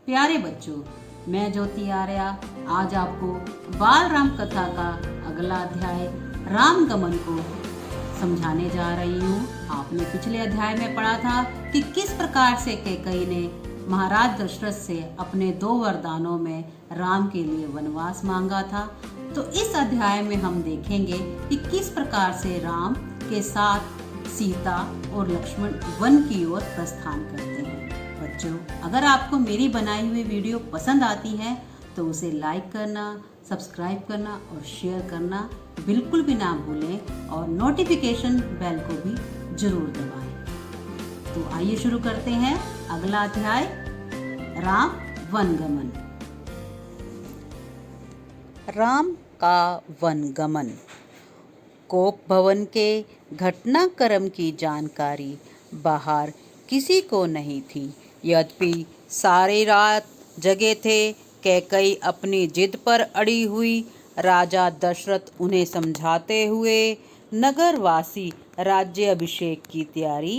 प्यारे बच्चों, मैं ज्योति आर्या आज आपको बाल राम कथा का अगला अध्याय राम गमन को समझाने जा रही हूँ। आपने पिछले अध्याय में पढ़ा था कि किस प्रकार से कैकई ने महाराज दशरथ से अपने 2 वरदानों में राम के लिए वनवास मांगा था। तो इस अध्याय में हम देखेंगे कि किस प्रकार से राम के साथ सीता और लक्ष्मण वन की ओर प्रस्थान करते हैं। बच्चों, अगर आपको मेरी बनाई हुई वीडियो पसंद आती है तो उसे लाइक करना, सब्सक्राइब करना और शेयर करना बिल्कुल भी ना भूलें और नोटिफिकेशन बेल को भी जरूर दबाएं। तो आइए शुरू करते हैं अगला अध्याय, राम वनगमन। राम का वनगमन। कोप भवन के घटनाक्रम की जानकारी बाहर किसी को नहीं थी। यद्यपि सारी रात जगे थे, कैकई अपनी जिद पर अड़ी हुई। राजा दशरथ उन्हें समझाते हुए नगरवासी राज्य अभिषेक की तैयारी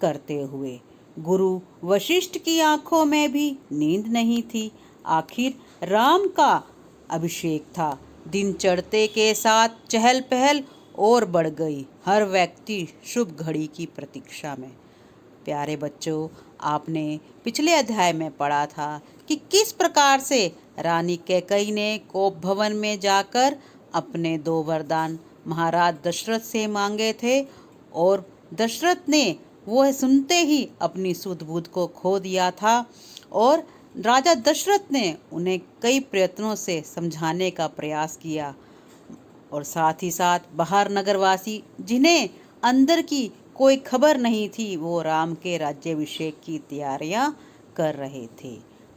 करते हुए। गुरु वशिष्ठ की आंखों में भी नींद नहीं थी। आखिर राम का अभिषेक था। दिन चढ़ते के साथ चहल पहल और बढ़ गई। हर व्यक्ति शुभ घड़ी की प्रतीक्षा में। प्यारे बच्चों, आपने पिछले अध्याय में पढ़ा था कि किस प्रकार से रानी कैकई ने कोप भवन में जाकर अपने 2 वरदान महाराज दशरथ से मांगे थे और दशरथ ने वह सुनते ही अपनी सुध बुध को खो दिया था और राजा दशरथ ने उन्हें कई प्रयत्नों से समझाने का प्रयास किया और साथ ही साथ बाहर नगरवासी जिन्हें अंदर की कोई खबर नहीं थी, वो राम के राज्याभिषेक की तैयारियां कर रहे थे।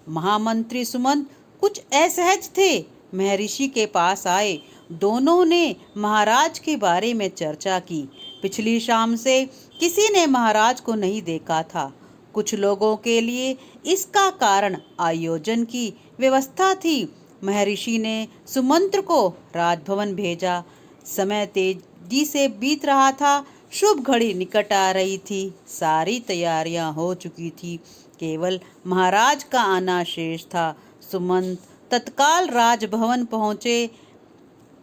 महामंत्री सुमंत कुछ असहज थे। महर्षि के पास आए। दोनों ने महाराज के बारे में चर्चा की। पिछली शाम से किसी ने महाराज को नहीं देखा था। कुछ लोगों के लिए इसका कारण आयोजन की व्यवस्था थी। महर्षि ने सुमंत्र को राजभवन भेजा। समय तेजी से बीत रहा था। शुभ घड़ी निकट आ रही थी। सारी तैयारियां हो चुकी थी। केवल महाराज का आना शेष था। सुमंत तत्काल राजभवन पहुंचे।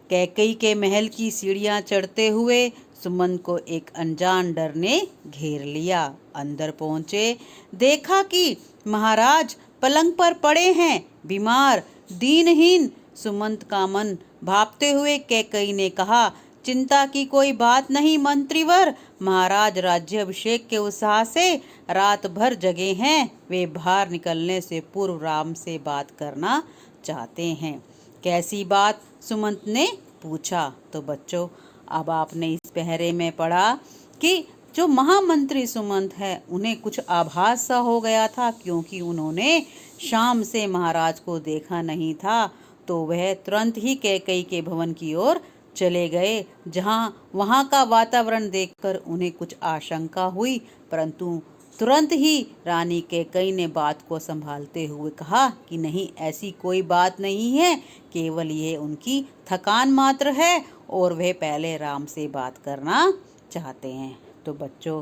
कैकई के महल की सीढ़ियां चढ़ते हुए सुमंत को एक अनजान डर ने घेर लिया। अंदर पहुंचे, देखा कि महाराज पलंग पर पड़े हैं, बीमार, दीनहीन। सुमंत का मन भापते हुए कैकई ने कहा, चिंता की कोई बात नहीं मंत्रीवर। महाराज राज्याभिषेक के उत्साह से रात भर जगे हैं। वे बाहर निकलने से पूर्व राम से बात करना चाहते हैं। कैसी बात? सुमंत ने पूछा। तो बच्चों, अब आपने इस पहरे में पढ़ा कि जो महामंत्री सुमंत है उन्हें कुछ आभास सा हो गया था, क्योंकि उन्होंने शाम से महाराज को देखा नहीं था। तो वह तुरंत ही कैकई के भवन की ओर चले गए, जहां वहां का वातावरण देखकर उन्हें कुछ आशंका हुई, परंतु तुरंत ही रानी कैकई ने बात को संभालते हुए कहा कि नहीं, ऐसी कोई बात नहीं है, केवल ये उनकी थकान मात्र है और वे पहले राम से बात करना चाहते हैं। तो बच्चों,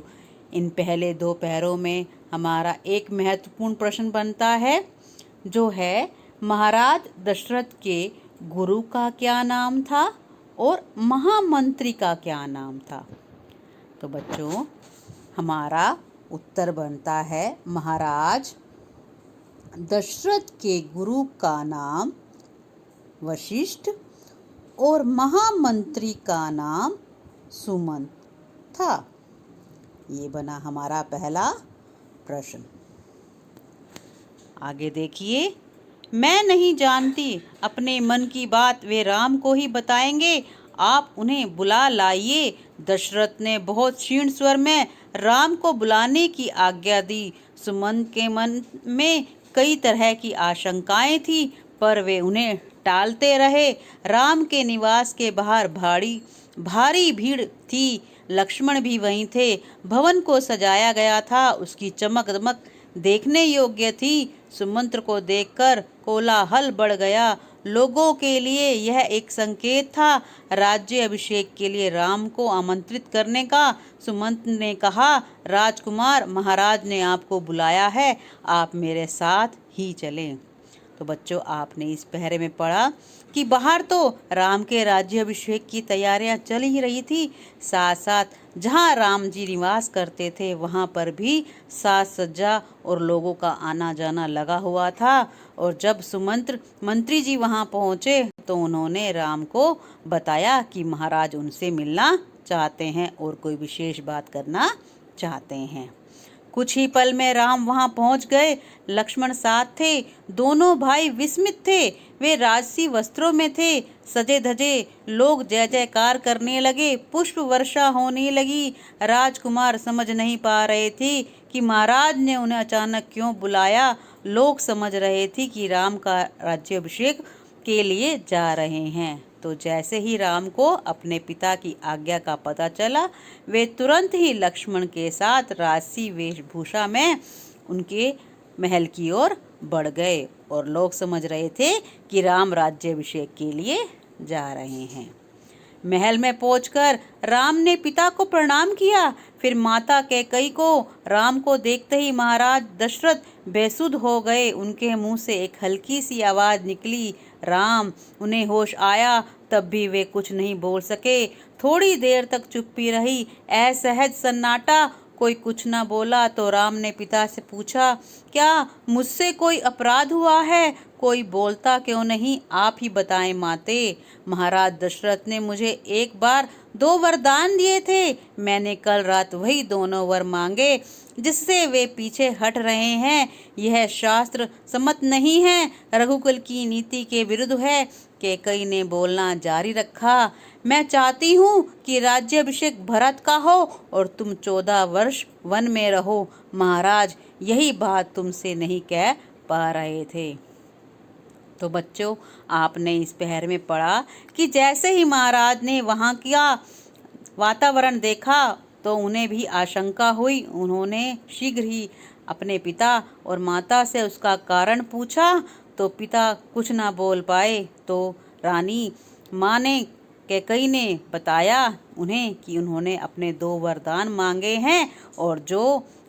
इन पहले 2 पहरों में हमारा एक महत्वपूर्ण प्रश्न बनता है, जो है महाराज दशरथ के गुरु का क्या नाम था और महामंत्री का क्या नाम था। तो बच्चों, हमारा उत्तर बनता है महाराज दशरथ के गुरु का नाम वशिष्ठ और महामंत्री का नाम सुमंत था। ये बना हमारा पहला प्रश्न। आगे देखिए, मैं नहीं जानती, अपने मन की बात वे राम को ही बताएंगे, आप उन्हें बुला लाइए। दशरथ ने बहुत क्षीण स्वर में राम को बुलाने की आज्ञा दी। सुमंत के मन में कई तरह की आशंकाएं थी, पर वे उन्हें टालते रहे। राम के निवास के बाहर भारी भीड़ थी। लक्ष्मण भी वहीं थे। भवन को सजाया गया था, उसकी चमक दमक देखने योग्य थी। सुमंत्र को देखकर कोलाहल बढ़ गया। लोगों के लिए यह एक संकेत था राज्य अभिषेक के लिए राम को आमंत्रित करने का। सुमंत ने कहा, राजकुमार, महाराज ने आपको बुलाया है, आप मेरे साथ ही चलें। तो बच्चों, आपने इस पहरे में पढ़ा कि बाहर तो राम के राज्याभिषेक की तैयारियां चल ही रही थी, साथ साथ जहां राम जी निवास करते थे वहां पर भी साज सज्जा और लोगों का आना जाना लगा हुआ था। और जब सुमंत्र मंत्री जी वहां पहुंचे तो उन्होंने राम को बताया कि महाराज उनसे मिलना चाहते हैं और कोई विशेष बात करना चाहते हैं। कुछ ही पल में राम वहां पहुंच गए। लक्ष्मण साथ थे। दोनों भाई विस्मित थे। वे राजसी वस्त्रों में थे, सजे धजे। लोग जय जयकार करने लगे, पुष्प वर्षा होने लगी। राजकुमार समझ नहीं पा रहे थे कि महाराज ने उन्हें अचानक क्यों बुलाया। लोग समझ रहे थे कि राम का राज्याभिषेक के लिए जा रहे हैं। तो जैसे ही राम को अपने पिता की आज्ञा का पता चला, वे तुरंत ही लक्ष्मण के साथ राजसी वेशभूषा में उनके महल की ओर बढ़ गए और लोग समझ रहे थे कि राम राज्याभिषेक के लिए जा रहे हैं। महल में पहुंचकर राम ने पिता को प्रणाम किया, फिर माता कैकेयी को। राम को देखते ही महाराज दशरथ बेसुध हो गए। उनके मुंह से एक हल्की सी आवाज निकली, राम। उन्हें होश आया, तब भी वे कुछ नहीं बोल सके। थोड़ी देर तक चुप्पी रही, असहज सन्नाटा। कोई कुछ न बोला तो राम ने पिता से पूछा, क्या मुझसे कोई अपराध हुआ है? कोई बोलता क्यों नहीं? आप ही बताएं माते। महाराज दशरथ ने मुझे एक बार 2 वरदान दिए थे। मैंने कल रात वही दोनों वर मांगे जिससे वे पीछे हट रहे हैं। यह शास्त्र सम्मत नहीं है, रघुकुल की नीति के विरुद्ध है। कैकेयी ने बोलना जारी रखा, मैं चाहती हूँ कि राज्याभिषेक भरत का हो और तुम 14 वर्ष वन में रहो। महाराज यही बात तुमसे नहीं कह पा रहे थे। तो बच्चों, आपने इस पहर में पढ़ा कि जैसे ही महाराज ने वहाँ का वातावरण देखा तो उन्हें भी आशंका हुई। उन्होंने शीघ्र ही अपने पिता और माता से उसका कारण पूछा तो पिता कुछ ना बोल पाए। तो रानी माँ ने कैकेयी ने बताया उन्हें कि उन्होंने अपने 2 वरदान मांगे हैं और जो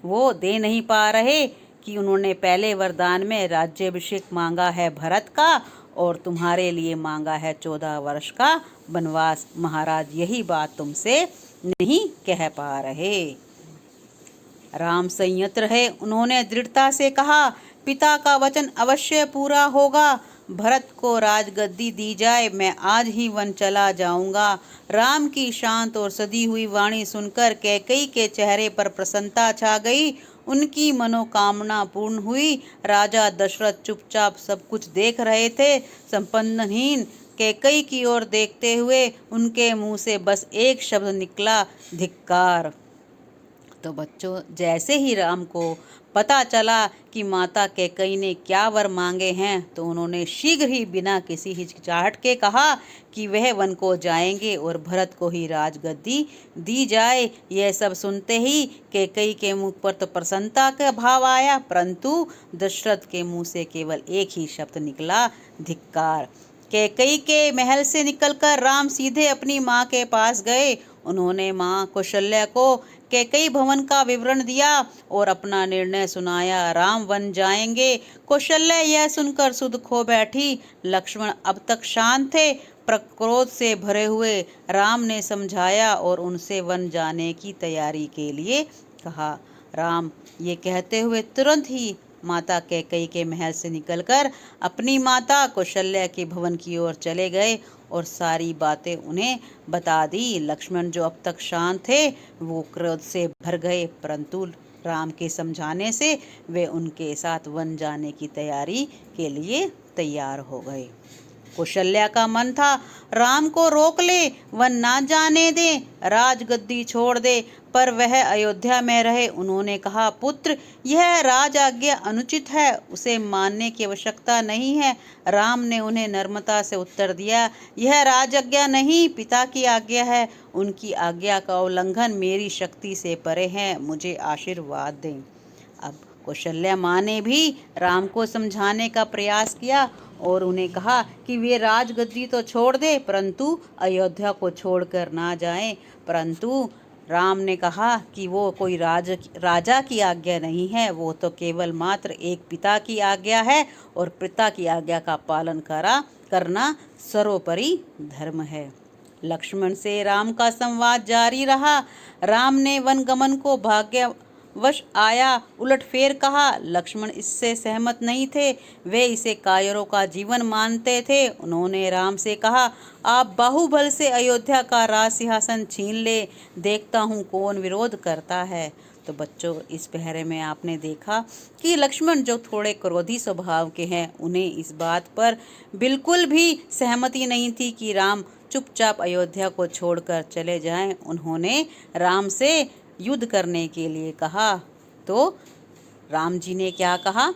वो दे नहीं पा रहे, कि उन्होंने पहले वरदान में राज्याभिषेक मांगा है भरत का और तुम्हारे लिए मांगा है 14 वर्ष का वनवास। महाराज यही बात तुमसे नहीं कह पा रहे। राम संयत रहे। उन्होंने दृढ़ता से कहा, पिता का वचन अवश्य पूरा होगा। भरत को राजगद्दी दी जाए, मैं आज ही वन चला जाऊंगा। राम की शांत और सदी हुई वाणी सुनकर कैकेयी के चेहरे पर प्रसन्नता छा गई। उनकी मनोकामना पूर्ण हुई। राजा दशरथ चुपचाप सब कुछ देख रहे थे, संपन्नहीन कैकेयी की ओर देखते हुए। उनके मुंह से बस एक शब्द निकला, धिक्कार। तो बच्चों, जैसे ही राम को पता चला कि माता कैकेयी ने क्या वर मांगे हैं तो उन्होंने शीघ्र ही बिना किसी हिचकिचाहट के कहा कि वह वन को जाएंगे और भरत को ही राजगद्दी दी जाए। यह सब सुनते ही कैकेयी के मुख पर तो प्रसन्नता का भाव आया, परंतु दशरथ के मुंह से केवल एक ही शब्द निकला, धिक्कार। कैकेयी के महल से निकलकर राम सीधे अपनी माँ के पास गए। उन्होंने माँ कौशल्या को कैकेयी भवन का विवरण दिया और अपना निर्णय सुनाया। राम वन जाएंगे। कौशल्या यह सुनकर सुध खो बैठी। लक्ष्मण अब तक शांत थे, पर क्रोध से भरे हुए। राम ने समझाया और उनसे वन जाने की तैयारी के लिए कहा। राम ये कहते हुए तुरंत ही माता कैकेयी के महल से निकलकर अपनी माता कौशल्या के भवन की ओर चले गए और सारी बातें उन्हें बता दी। लक्ष्मण जो अब तक शांत थे वो क्रोध से भर गए, परंतु राम के समझाने से वे उनके साथ वन जाने की तैयारी के लिए तैयार हो गए। कौशल्या का मन था राम को रोक ले, वन ना जाने दे, राजगद्दी छोड़ दे, पर वह अयोध्या में रहे। उन्होंने कहा, पुत्र, यह राज आज्ञा अनुचित है, उसे मानने की आवश्यकता नहीं है। राम ने उन्हें नम्रता से उत्तर दिया, यह राज आज्ञा नहीं, पिता की आज्ञा है। उनकी आज्ञा का उल्लंघन मेरी शक्ति से परे है, मुझे आशीर्वाद दें। अब कौशल्या माँ ने भी राम को समझाने का प्रयास किया और उन्हें कहा कि वे राजगद्दी तो छोड़ दे परंतु अयोध्या को छोड़कर ना जाएं। परंतु राम ने कहा कि वो कोई राजा की आज्ञा नहीं है, वो तो केवल मात्र एक पिता की आज्ञा है और पिता की आज्ञा का पालन करना सर्वोपरि धर्म है। लक्ष्मण से राम का संवाद जारी रहा। राम ने वनगमन को भाग्यवश आया उलटफेर कहा। लक्ष्मण इससे सहमत नहीं थे, वे इसे कायरों का जीवन मानते थे। उन्होंने राम से कहा, आप बाहुबल से अयोध्या का राज सिंहासन छीन ले, देखता हूँ कौन विरोध करता है। तो बच्चों, इस पहरे में आपने देखा कि लक्ष्मण जो थोड़े क्रोधी स्वभाव के हैं, उन्हें इस बात पर बिल्कुल भी सहमति नहीं थी कि राम चुपचाप अयोध्या को छोड़कर चले जाएं। उन्होंने राम से युद्ध करने के लिए कहा। तो राम जी ने क्या कहा,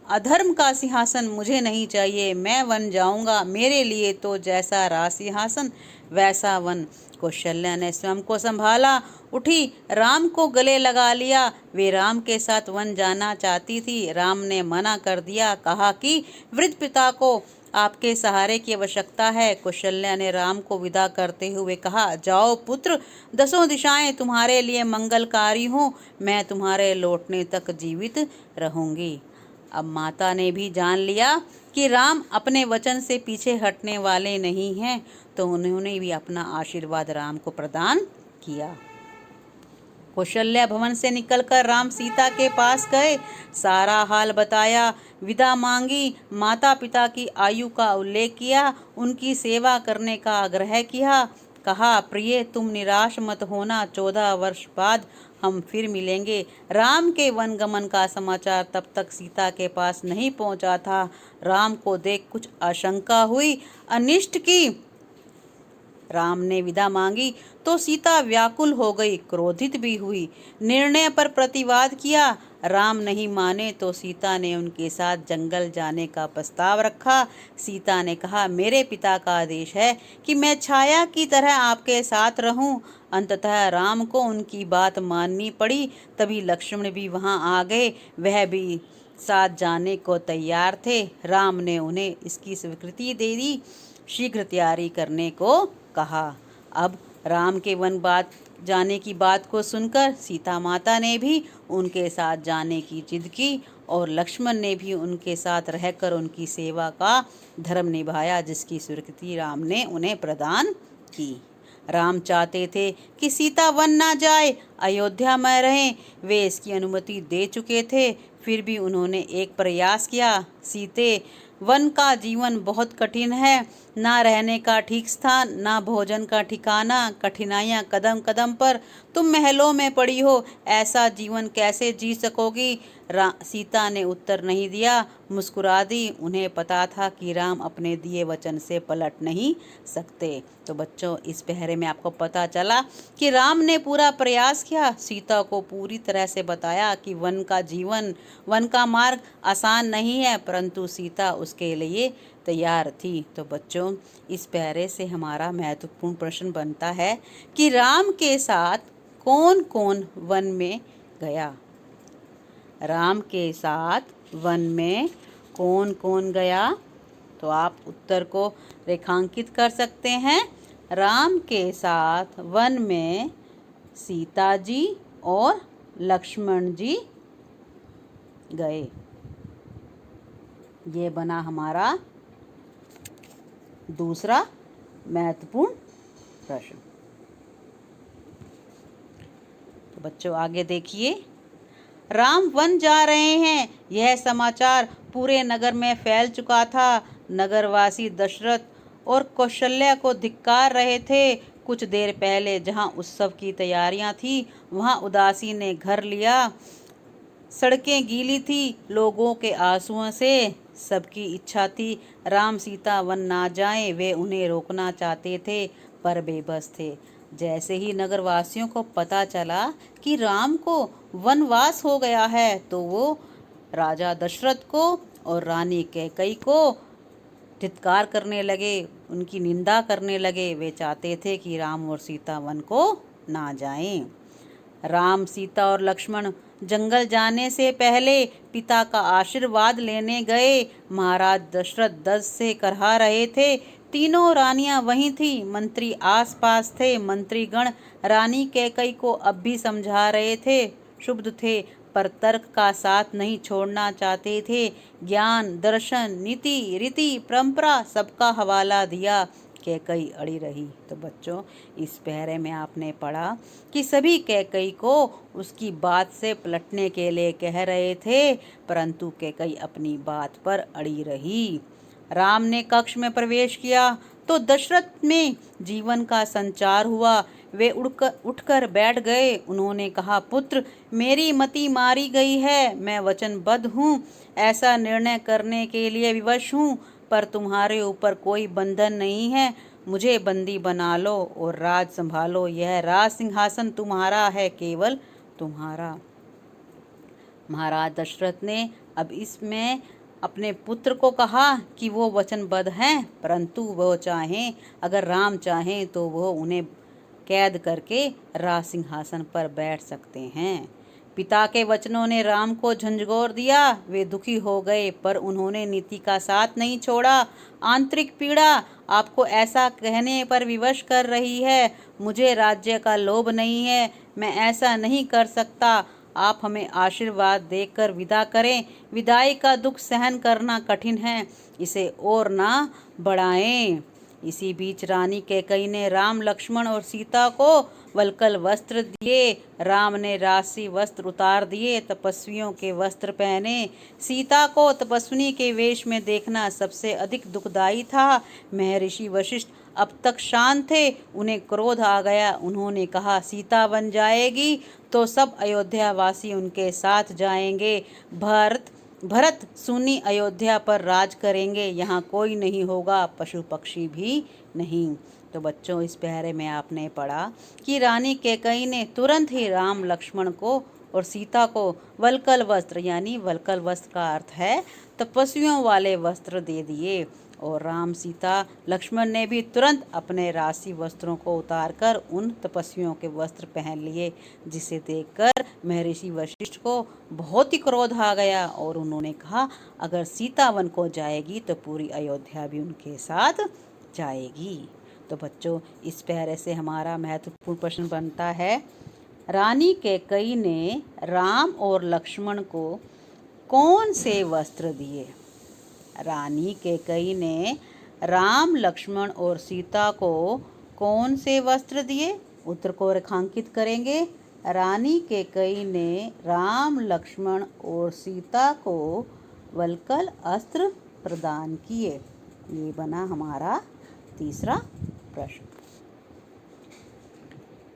अधर्म का सिंहासन मुझे नहीं चाहिए, मैं वन जाऊंगा, मेरे लिए तो जैसा राज सिंहासन वैसा वन। कौशल्या ने स्वयं को संभाला, उठी, राम को गले लगा लिया। वे राम के साथ वन जाना चाहती थी। राम ने मना कर दिया, कहा कि वृद्ध पिता को आपके सहारे की आवश्यकता है। कौशल्या ने राम को विदा करते हुए कहा, जाओ पुत्र, दसों दिशाएं तुम्हारे लिए मंगलकारी हों, मैं तुम्हारे लौटने तक जीवित रहूंगी। अब माता ने भी जान लिया कि राम अपने वचन से पीछे हटने वाले नहीं हैं, तो उन्होंने भी अपना आशीर्वाद राम को प्रदान किया। कौशल्या भवन से निकलकर राम सीता के पास गए, सारा हाल बताया, विदा मांगी, माता पिता की आयु का उल्लेख किया, उनकी सेवा करने का आग्रह किया। कहा, प्रिय तुम निराश मत होना, 14 वर्ष बाद हम फिर मिलेंगे। राम के वनगमन का समाचार तब तक सीता के पास नहीं पहुंचा था। राम को देख कुछ आशंका हुई, अनिष्ट की। राम ने विदा मांगी तो सीता व्याकुल हो गई, क्रोधित भी हुई, निर्णय पर प्रतिवाद किया। राम नहीं माने तो सीता ने उनके साथ जंगल जाने का प्रस्ताव रखा। सीता ने कहा, मेरे पिता का आदेश है कि मैं छाया की तरह आपके साथ रहूं। अंततः राम को उनकी बात माननी पड़ी। तभी लक्ष्मण भी वहां आ गए, वह भी साथ जाने को तैयार थे। राम ने उन्हें इसकी स्वीकृति दे दी, शीघ्र तैयारी करने को कहा। अब राम के वन जाने की बात को सुनकर सीता माता ने भी उनके साथ जाने की जिद की और लक्ष्मण ने भी उनके साथ रहकर उनकी सेवा का धर्म निभाया, जिसकी स्वीकृति राम ने उन्हें प्रदान की। राम चाहते थे कि सीता वन ना जाए, अयोध्या में रहें। वे इसकी अनुमति दे चुके थे, फिर भी उन्होंने एक प्रयास किया। सीते, वन का जीवन बहुत कठिन है, ना रहने का ठीक स्थान, ना भोजन का ठिकाना, कठिनाइयाँ कदम कदम पर। तुम महलों में पड़ी हो, ऐसा जीवन कैसे जी सकोगी? सीता ने उत्तर नहीं दिया, मुस्कुरा दी। उन्हें पता था कि राम अपने दिए वचन से पलट नहीं सकते। तो बच्चों, इस पहरे में आपको पता चला कि राम ने पूरा प्रयास किया, सीता को पूरी तरह से बताया कि वन का मार्ग आसान नहीं है, परंतु सीता उसके लिए तैयार थी। तो बच्चों, इस पहरे से हमारा महत्वपूर्ण प्रश्न बनता है कि राम के साथ कौन कौन वन में गया? राम के साथ वन में कौन कौन गया? तो आप उत्तर को रेखांकित कर सकते हैं। राम के साथ वन में सीता जी और लक्ष्मण जी गए। ये बना हमारा दूसरा महत्वपूर्ण प्रश्न। तो बच्चों, आगे देखिए, राम वन जा रहे हैं, यह समाचार पूरे नगर में फैल चुका था। नगरवासी दशरथ और कौशल्या को धिक्कार रहे थे। कुछ देर पहले जहां उत्सव की तैयारियां थी, वहां उदासी ने घर लिया। सड़कें गीली थी लोगों के आंसुओं से। सबकी इच्छा थी राम सीता वन ना जाएं। वे उन्हें रोकना चाहते थे पर बेबस थे। जैसे ही नगरवासियों को पता चला कि राम को वनवास हो गया है, तो वो राजा दशरथ को और रानी कैकेयी को धिक्कार करने लगे, उनकी निंदा करने लगे। वे चाहते थे कि राम और सीता वन को ना जाएं। राम, सीता और लक्ष्मण जंगल जाने से पहले पिता का आशीर्वाद लेने गए। महाराज दशरथ दर्द से करहा रहे थे। तीनों रानियां वहीं थी, मंत्री आसपास थे। मंत्रीगण रानी कैकई को अब भी समझा रहे थे, शुभ थे, पर तर्क का साथ नहीं छोड़ना चाहते थे। ज्ञान, दर्शन, नीति, रीति, परंपरा सबका हवाला दिया, कैकई अड़ी रही। तो बच्चों, इस पहरे में आपने पढ़ा कि सभी कैकई को उसकी बात से पलटने के लिए कह रहे थे, परंतु कैकई अपनी बात पर अड़ी रही। राम ने कक्ष में प्रवेश किया तो दशरथ में जीवन का संचार हुआ। वे उठकर बैठ गए। उन्होंने कहा, पुत्र, मेरी मति मारी गई है। मैं वचनबद्ध हूँ, ऐसा निर्णय करने के लिए विवश हूँ, पर तुम्हारे ऊपर कोई बंधन नहीं है। मुझे बंदी बना लो और राज संभालो। यह राज सिंहासन तुम्हारा है, केवल तुम्हारा। महाराज दशरथ ने अब इसमें अपने पुत्र को कहा कि वो वचनबद्ध हैं, परंतु वो चाहें, अगर राम चाहें तो वो उन्हें कैद करके राज सिंहासन पर बैठ सकते हैं। पिता के वचनों ने राम को झंझोर दिया। वे दुखी हो गए, पर उन्होंने नीति का साथ नहीं छोड़ा। आंतरिक पीड़ा आपको ऐसा कहने पर विवश कर रही है। मुझे राज्य का लोभ नहीं है, मैं ऐसा नहीं कर सकता। आप हमें आशीर्वाद देकर विदा करें। विदाई का दुख सहन करना कठिन है, इसे और ना बढ़ाएं। इसी बीच रानी कैकई ने राम, लक्ष्मण और सीता को वल्कल वस्त्र दिए। राम ने राशि वस्त्र उतार दिए, तपस्वियों के वस्त्र पहने। सीता को तपस्विनी के वेश में देखना सबसे अधिक दुखदायी था। महर्षि वशिष्ठ अब तक शांत थे, उन्हें क्रोध आ गया। उन्होंने कहा, सीता बन जाएगी तो सब अयोध्यावासी उनके साथ जाएंगे। भरत सुनी अयोध्या पर राज करेंगे, यहाँ कोई नहीं होगा, पशु पक्षी भी नहीं। तो बच्चों, इस पहरे में आपने पढ़ा कि रानी कैकई ने तुरंत ही राम, लक्ष्मण को और सीता को वल्कल वस्त्र, यानी वल्कल वस्त्र का अर्थ है तपस्वियों वाले वस्त्र दे दिए। और राम, सीता, लक्ष्मण ने भी तुरंत अपने राशि वस्त्रों को उतारकर उन तपस्वियों के वस्त्र पहन लिए, जिसे देखकर महर्षि वशिष्ठ को बहुत ही क्रोध आ गया और उन्होंने कहा, अगर सीता वन को जाएगी तो पूरी अयोध्या भी उनके साथ जाएगी। तो बच्चों, इस पैरे से हमारा महत्वपूर्ण प्रश्न बनता है, रानी कैकई ने राम और लक्ष्मण को कौन से वस्त्र दिए? रानी कैकई ने राम, लक्ष्मण और सीता को कौन से वस्त्र दिए? उत्तर को रेखांकित करेंगे। रानी कैकई ने राम, लक्ष्मण और सीता को वल्कल अस्त्र प्रदान किए। ये बना हमारा तीसरा प्रश्न।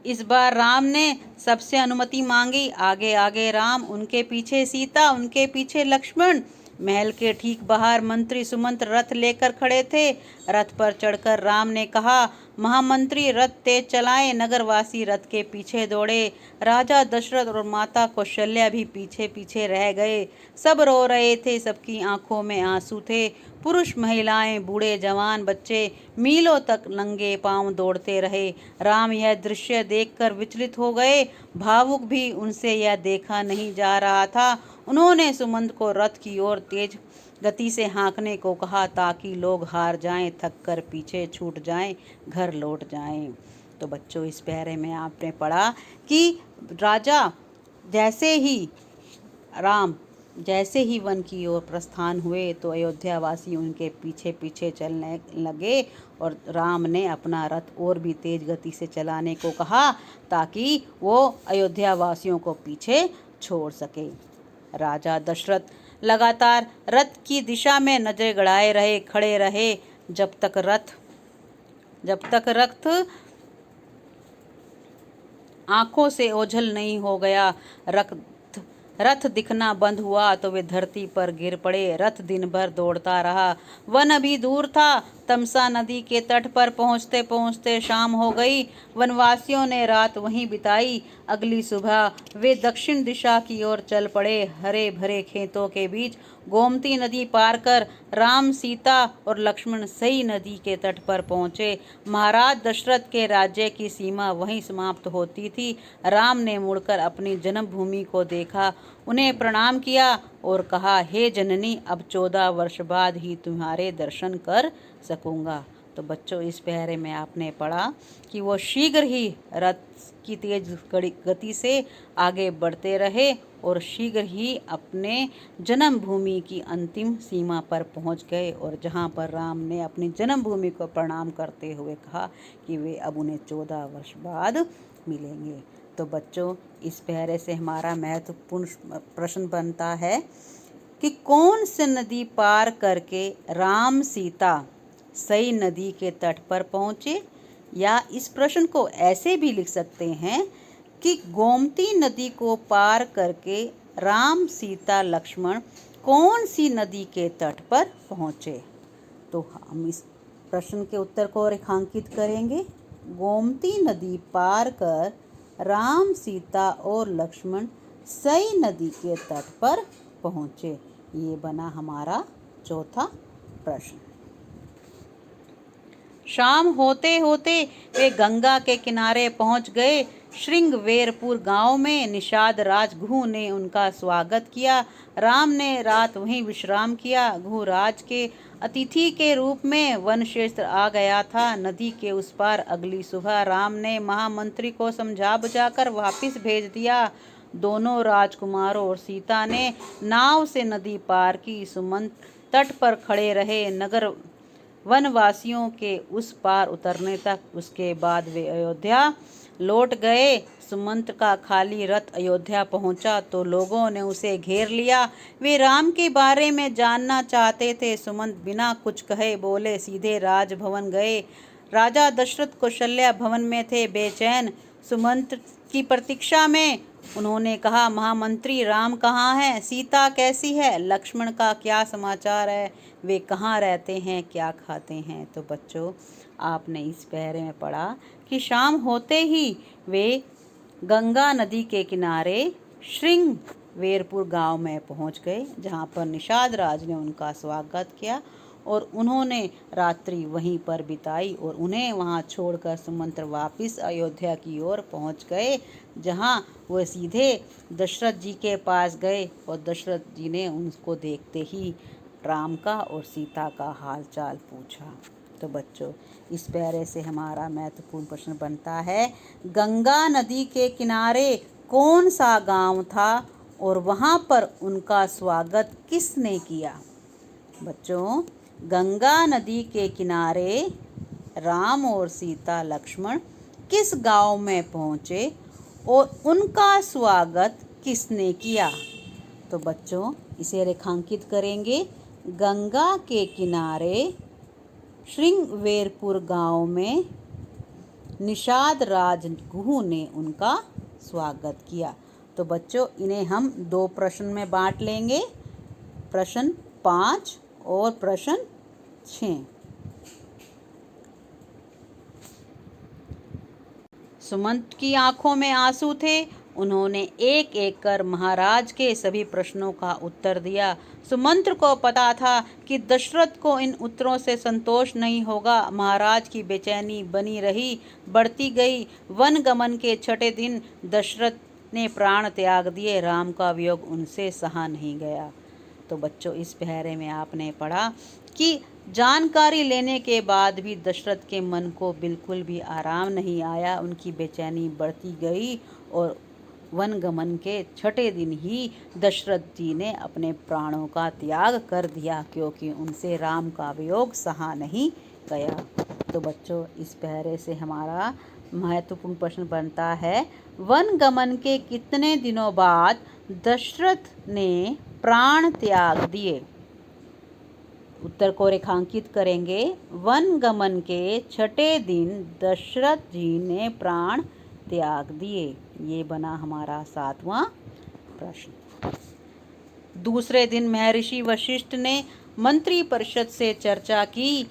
इस बार राम ने सबसे अनुमति मांगी। आगे आगे राम, उनके पीछे सीता, उनके पीछे लक्ष्मण। महल के ठीक बाहर मंत्री सुमंत्र रथ लेकर खड़े थे। रथ पर चढ़कर राम ने कहा, महामंत्री रथ तेज चलाएं। नगरवासी रथ के पीछे दौड़े। राजा दशरथ और माता कौशल्या भी पीछे पीछे रह गए। सब रो रहे थे, सबकी आंखों में आंसू थे। पुरुष, महिलाएं, बूढ़े, जवान, बच्चे मीलों तक नंगे पांव दौड़ते रहे। राम यह दृश्य देखकर विचलित हो गए। भावुक भी उनसे यह देखा नहीं जा रहा था। उन्होंने सुमंत को रथ की ओर तेज गति से हाँकने को कहा, ताकि लोग हार जाएं, थक कर पीछे छूट जाएं, घर लौट जाएं। तो बच्चों, इस पहरे में आपने पढ़ा कि राजा जैसे ही वन की ओर प्रस्थान हुए तो अयोध्यावासी उनके पीछे पीछे चलने लगे और राम ने अपना रथ और भी तेज गति से चलाने को कहा, ताकि वो अयोध्यावासियों को पीछे छोड़ सके। राजा दशरथ लगातार रथ की दिशा में नजरें गड़ाए खड़े रहे, जब तक रथ आंखों से ओझल नहीं हो गया। रथ दिखना बंद हुआ तो वे धरती पर गिर पड़े। रथ दिन भर दौड़ता रहा। वन अभी दूर था, तमसा नदी के तट पर पहुँचते पहुँचते शाम हो गई। वनवासियों ने रात वहीं बिताई। अगली सुबह वे दक्षिण दिशा की ओर चल पड़े। हरे भरे खेतों के बीच गोमती नदी पार कर राम, सीता और लक्ष्मण सई नदी के तट पर पहुँचे। महाराज दशरथ के राज्य की सीमा वहीं समाप्त होती थी। राम ने मुड़कर अपनी जन्मभूमि को देखा, उन्हें प्रणाम किया और कहा, हे जननी, अब 14 वर्ष बाद ही तुम्हारे दर्शन कर सकूंगा। तो बच्चों, इस पहरे में आपने पढ़ा कि वो शीघ्र ही रथ की तेज गति से आगे बढ़ते रहे और शीघ्र ही अपने जन्मभूमि की अंतिम सीमा पर पहुंच गए, और जहां पर राम ने अपनी जन्मभूमि को प्रणाम करते हुए कहा कि वे अब उन्हें 14 वर्ष बाद मिलेंगे। तो बच्चों, इस पहरे से हमारा महत्वपूर्ण प्रश्न बनता है कि कौन सी नदी पार करके राम, सीता सई नदी के तट पर पहुँचे। या इस प्रश्न को ऐसे भी लिख सकते हैं कि गोमती नदी को पार करके राम, सीता, लक्ष्मण कौन सी नदी के तट पर पहुँचे। तो हम इस प्रश्न के उत्तर को रेखांकित करेंगे। गोमती नदी पार कर राम, सीता और लक्ष्मण सई नदी के तट पर पहुँचे। ये बना हमारा चौथा प्रश्न। शाम होते होते वे गंगा के किनारे पहुंच गए। श्रृंगवेरपुर गांव में निषाद राज घू ने उनका स्वागत किया। राम ने रात वहीं विश्राम किया। घू राज के अतिथि के रूप में वन क्षेत्र आ गया था। नदी के उस पार अगली सुबह राम ने महामंत्री को समझा बुझाकर वापस भेज दिया। दोनों राजकुमारों और सीता ने नाव से नदी पार की। सुमंत तट पर खड़े रहे नगर वनवासियों के उस पार उतरने तक। उसके बाद वे अयोध्या लौट गए। सुमंत का खाली रथ अयोध्या पहुंचा तो लोगों ने उसे घेर लिया। वे राम के बारे में जानना चाहते थे। सुमंत बिना कुछ कहे बोले सीधे राजभवन गए। राजा दशरथ कौशल्या भवन में थे, बेचैन सुमंत की प्रतीक्षा में। उन्होंने कहा, महामंत्री, राम कहाँ है? सीता कैसी है? लक्ष्मण का क्या समाचार है? वे कहाँ रहते हैं? क्या खाते हैं? तो बच्चों, आपने इस पहरे में पढ़ा कि शाम होते ही वे गंगा नदी के किनारे श्रृंगवेरपुर गांव में पहुंच गए, जहां पर निषाद राज ने उनका स्वागत किया और उन्होंने रात्रि वहीं पर बिताई और उन्हें वहां छोड़कर सुमंत वापस अयोध्या की ओर पहुंच गए, जहां वह सीधे दशरथ जी के पास गए और दशरथ जी ने उनको देखते ही राम का और सीता का हालचाल पूछा। तो बच्चों, इस प्यारे से हमारा महत्वपूर्ण प्रश्न बनता है, गंगा नदी के किनारे कौन सा गांव था और वहां पर उनका स्वागत किसने किया? बच्चों, गंगा नदी के किनारे राम और सीता, लक्ष्मण किस गांव में पहुंचे और उनका स्वागत किसने किया? तो बच्चों, इसे रेखांकित करेंगे। गंगा के किनारे श्रृंगवेरपुर गांव में निषाद राज घू ने उनका स्वागत किया। तो बच्चों, इन्हें हम 2 प्रश्न में बांट लेंगे, प्रश्न 5 और प्रश्न 6। सुमंत की आंखों में आंसू थे। उन्होंने एक एक कर महाराज के सभी प्रश्नों का उत्तर दिया। सुमंत को पता था कि दशरथ को इन उत्तरों से संतोष नहीं होगा। महाराज की बेचैनी बनी रही, बढ़ती गई। वन गमन के 6ठे दिन दशरथ ने प्राण त्याग दिए। राम का वियोग उनसे सहा नहीं गया। तो बच्चों, इस पहरे में आपने पढ़ा कि जानकारी लेने के बाद भी दशरथ के मन को बिल्कुल भी आराम नहीं आया। उनकी बेचैनी बढ़ती गई और वन गमन के 6ठे दिन ही दशरथ जी ने अपने प्राणों का त्याग कर दिया, क्योंकि उनसे राम का वियोग सहा नहीं गया। तो बच्चों, इस पहरे से हमारा महत्वपूर्ण प्रश्न बनता है, वन गमन के कितने दिनों बाद दशरथ ने प्राण त्याग दिए? उत्तर को रेखांकित करेंगे। वन गमन के 6ठे दिन दशरथ जी ने प्राण त्याग दिए। ये बना हमारा 7वां प्रश्न। दूसरे दिन महर्षि वशिष्ठ ने मंत्री परिषद से चर्चा की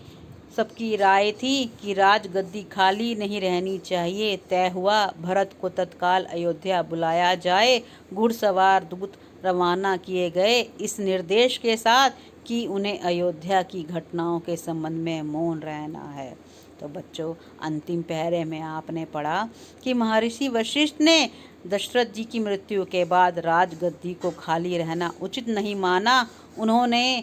सबकी राय थी कि राजगद्दी खाली नहीं रहनी चाहिए। तय हुआ भरत को तत्काल अयोध्या बुलाया जाए। घुड़सवार दूत रवाना किए गए इस निर्देश के साथ कि उन्हें अयोध्या की घटनाओं के संबंध में मौन रहना है। तो बच्चों, अंतिम पहरे में आपने पढ़ा कि महर्षि वशिष्ठ ने दशरथ जी की मृत्यु के बाद राजगद्दी को खाली रहना उचित नहीं माना। उन्होंने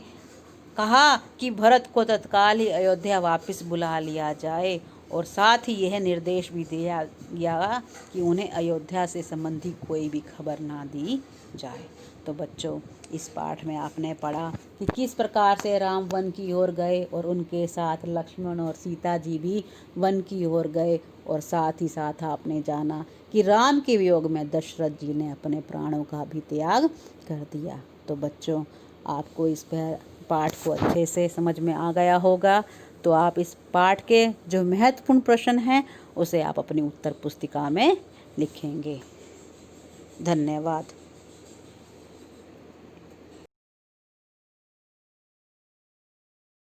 कहा कि भरत को तत्काल ही अयोध्या वापस बुला लिया जाए और साथ ही यह निर्देश भी दिया गया कि उन्हें अयोध्या से संबंधी कोई भी खबर ना दी जाए। तो बच्चों, इस पाठ में आपने पढ़ा कि किस प्रकार से राम वन की ओर गए और उनके साथ लक्ष्मण और सीता जी भी वन की ओर गए, और साथ ही साथ आपने जाना कि राम के वियोग में दशरथ जी ने अपने प्राणों का भी त्याग कर दिया। तो बच्चों, आपको इस पाठ को अच्छे से समझ में आ गया होगा। तो आप इस पाठ के जो महत्वपूर्ण प्रश्न हैं उसे आप अपनी उत्तर पुस्तिका में लिखेंगे। धन्यवाद।